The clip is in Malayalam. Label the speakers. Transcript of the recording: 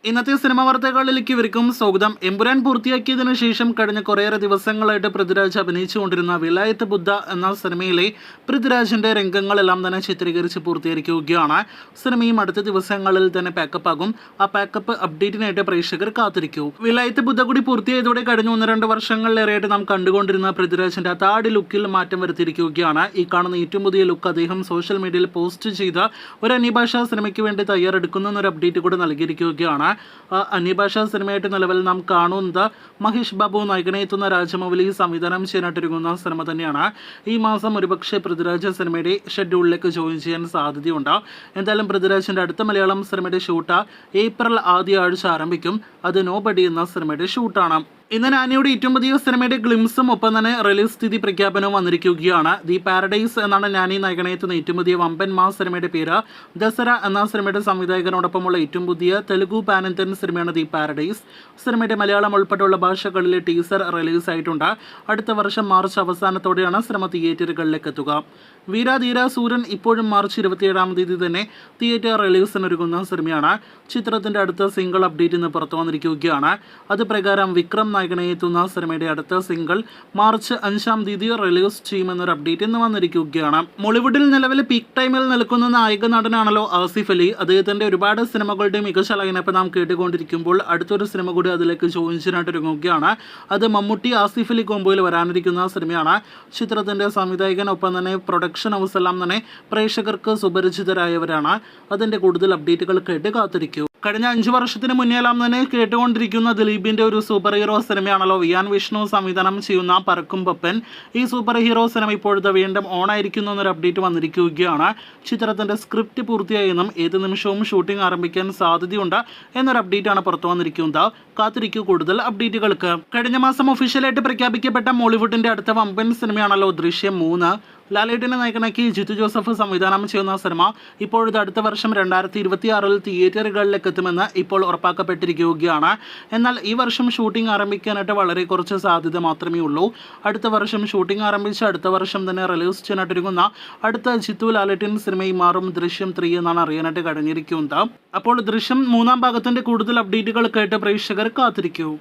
Speaker 1: ഇന്നത്തെ സിനിമ വാർത്തകളിലേക്ക് ഇവർക്കും സ്വാഗതം. എമ്പുരാൻ പൂർത്തിയാക്കിയതിനു ശേഷം കഴിഞ്ഞ കുറേയേറെ ദിവസങ്ങളായിട്ട് പൃഥ്വിരാജ് അഭിനയിച്ചുകൊണ്ടിരുന്ന വിലായത്ത് ബുദ്ധ എന്ന സിനിമയിലെ പൃഥ്വിരാജിന്റെ രംഗങ്ങളെല്ലാം തന്നെ ചിത്രീകരിച്ച് പൂർത്തീകരിക്കുകയാണ്. സിനിമയും അടുത്ത ദിവസങ്ങളിൽ തന്നെ പാക്കപ്പ് ആകും. ആ പാക്കപ്പ് അപ്ഡേറ്റിനായിട്ട് പ്രേക്ഷകർ കാത്തിരിക്കൂ. വിലായത്ത് ബുദ്ധ കൂടി പൂർത്തിയായതോടെ കഴിഞ്ഞ 1-2 വർഷങ്ങളിലേറെയായിട്ട് നാം കണ്ടുകൊണ്ടിരുന്ന പൃഥ്വിരാജിന്റെ താടി ലുക്കിൽ മാറ്റം വരുത്തിയിരിക്കുകയാണ്. ഈ കാണുന്ന ഏറ്റവും പുതിയ ലുക്ക് അദ്ദേഹം സോഷ്യൽ മീഡിയയിൽ പോസ്റ്റ് ചെയ്ത ഒരു അന്യഭാഷാ സിനിമയ്ക്ക് വേണ്ടി തയ്യാറെടുക്കുന്ന ഒരു അപ്ഡേറ്റ് കൂടി നൽകിയിരിക്കുകയാണ്. അന്യഭാഷാ സിനിമയായിട്ട് നിലവിൽ നാം കാണുന്നത് മഹേഷ് ബാബു നായകനെത്തുന്ന രാജമൗലി സംവിധാനം ചെയ്യാനായിട്ടിരിക്കുന്ന സിനിമ തന്നെയാണ്. ഈ മാസം ഒരുപക്ഷെ പൃഥ്വിരാജ് സിനിമയുടെ ഷെഡ്യൂളിലേക്ക് ജോയിൻ ചെയ്യാൻ സാധ്യതയുണ്ട്. എന്തായാലും പൃഥ്വിരാജിന്റെ അടുത്ത മലയാളം സിനിമയുടെ ഷൂട്ട് ഏപ്രിൽ ആദ്യ ആഴ്ച ആരംഭിക്കും. അത് നോബഡി എന്ന സിനിമയുടെ ഷൂട്ടാണ്. ഇന്ന് നാനിയുടെ ഏറ്റവും പുതിയ സിനിമയുടെ ഗ്ലിംസും ഒപ്പം തന്നെ റിലീസ് തീയതി പ്രഖ്യാപനവും വന്നിരിക്കുകയാണ്. ദി പാരഡൈസ് എന്നാണ് നാനി നായകനെത്തുന്ന ഏറ്റവും പുതിയ വമ്പൻ മാസ് സിനിമയുടെ പേര്. ദസറ എന്ന സിനിമയുടെ സംവിധായകനോടൊപ്പമുള്ള ഏറ്റവും പുതിയ തെലുഗു പാൻ ഇന്ത്യൻ സിനിമയാണ് ദി പാരഡൈസ്. സിനിമയുടെ മലയാളം ഉൾപ്പെടെയുള്ള ഭാഷകളിലെ ടീസർ റിലീസ് ആയിട്ടുണ്ട്. അടുത്ത വർഷം മാർച്ച് അവസാനത്തോടെയാണ് സിനിമ തിയേറ്ററുകളിലേക്ക് എത്തുക. വീരാധീര സൂര്യൻ ഇപ്പോഴും മാർച്ച് 27-ാം തീയതി തന്നെ തിയേറ്റർ റിലീസിനൊരുങ്ങുന്ന സിനിമയാണ്. ചിത്രത്തിന്റെ അടുത്ത സിംഗിൾ അപ്ഡേറ്റ് ഇന്ന് പുറത്തു വന്നിരിക്കുകയാണ്. അത് പ്രകാരം വിക്രം നായകനെത്തുന്ന സിനിമയുടെ അടുത്ത സിംഗിൾ മാർച്ച് 5-ാം തീയതി റിലീസ് ചെയ്യുമെന്നൊരു അപ്ഡേറ്റ് ഇന്ന് വന്നിരിക്കുകയാണ്. മോളിവുഡിൽ നിലവിൽ പീക്ക് ടൈമിൽ നിൽക്കുന്ന നായക നടനാണല്ലോ ആസിഫ് അലി. അദ്ദേഹത്തിന്റെ ഒരുപാട് സിനിമകളുടെ മികച്ച ലൈനപ്പ് നാം കേട്ടുകൊണ്ടിരിക്കുമ്പോൾ അടുത്തൊരു സിനിമ കൂടി അതിലേക്ക് ജോയിൻ ചെയ്യാനായിട്ടിറങ്ങുകയാണ്. അത് മമ്മൂട്ടി ആസിഫ് അലി കോംബോയിൽ വരാനിരിക്കുന്ന സിനിമയാണ്. ചിത്രത്തിന്റെ സംവിധായകനൊപ്പം തന്നെ പ്രൊഡക്ഷൻ ഹൗസ് എല്ലാം തന്നെ പ്രേക്ഷകർക്ക് സുപരിചിതരായവരാണ്. അതിന്റെ കൂടുതൽ അപ്ഡേറ്റുകൾ കേട്ട് കാത്തിരിക്കൂ. കഴിഞ്ഞ 5 വർഷത്തിന് മുന്നേല്ലാം തന്നെ കേട്ടുകൊണ്ടിരിക്കുന്ന ദിലീപിന്റെ ഒരു സൂപ്പർ ഹീറോ സിനിമയാണല്ലോ വിയാൻ വിഷ്ണു സംവിധാനം ചെയ്യുന്ന പറക്കും പപ്പൻ. ഈ സൂപ്പർ ഹീറോ സിനിമ ഇപ്പോഴത്തെ വീണ്ടും ഓണായിരിക്കുന്നു എന്നൊരു അപ്ഡേറ്റ് വന്നിരിക്കുകയാണ്. ചിത്രത്തിന്റെ സ്ക്രിപ്റ്റ് പൂർത്തിയായെന്നും ഏത് നിമിഷവും ഷൂട്ടിംഗ് ആരംഭിക്കാൻ സാധ്യതയുണ്ട് എന്നൊരു അപ്ഡേറ്റ് ആണ് പുറത്തു വന്നിരിക്കുന്നത്. കാത്തിരിക്കൂ കൂടുതൽ അപ്ഡേറ്റുകൾക്ക്. കഴിഞ്ഞ മാസം ഒഫീഷ്യലായിട്ട് പ്രഖ്യാപിക്കപ്പെട്ട മോളിവുഡിന്റെ അടുത്ത വമ്പൻ സിനിമയാണല്ലോ ദൃശ്യം 3. ലാലേട്ടനെ നായകനാക്കി ജിത്തു ജോസഫ് സംവിധാനം ചെയ്യുന്ന സിനിമ ഇപ്പോഴത്തെ അടുത്ത വർഷം 2026-ൽ തിയേറ്ററുകളിലേക്ക് എത്തുമെന്ന് ഇപ്പോൾ ഉറപ്പാക്കപ്പെട്ടിരിക്കുകയാണ്. എന്നാൽ ഈ വർഷം ഷൂട്ടിംഗ് ആരംഭിക്കാനായിട്ട് വളരെ കുറച്ച് സാധ്യത മാത്രമേ ഉള്ളൂ. അടുത്ത വർഷം ഷൂട്ടിംഗ് ആരംഭിച്ച് അടുത്ത വർഷം തന്നെ റിലീസ് ചെയ്യാനായിട്ടിരിക്കുന്ന അടുത്ത ജിത്തു ലാലേട്ടൻ സിനിമയും മാറും ദൃശ്യം 3 എന്നാണ് അറിയാനായിട്ട് കഴിഞ്ഞിരിക്കുന്നത്. അപ്പോൾ ദൃശ്യം 3-ാം ഭാഗത്തിന്റെ കൂടുതൽ അപ്ഡേറ്റുകൾ കേട്ട് പ്രേക്ഷകർ കാത്തിരിക്കൂ.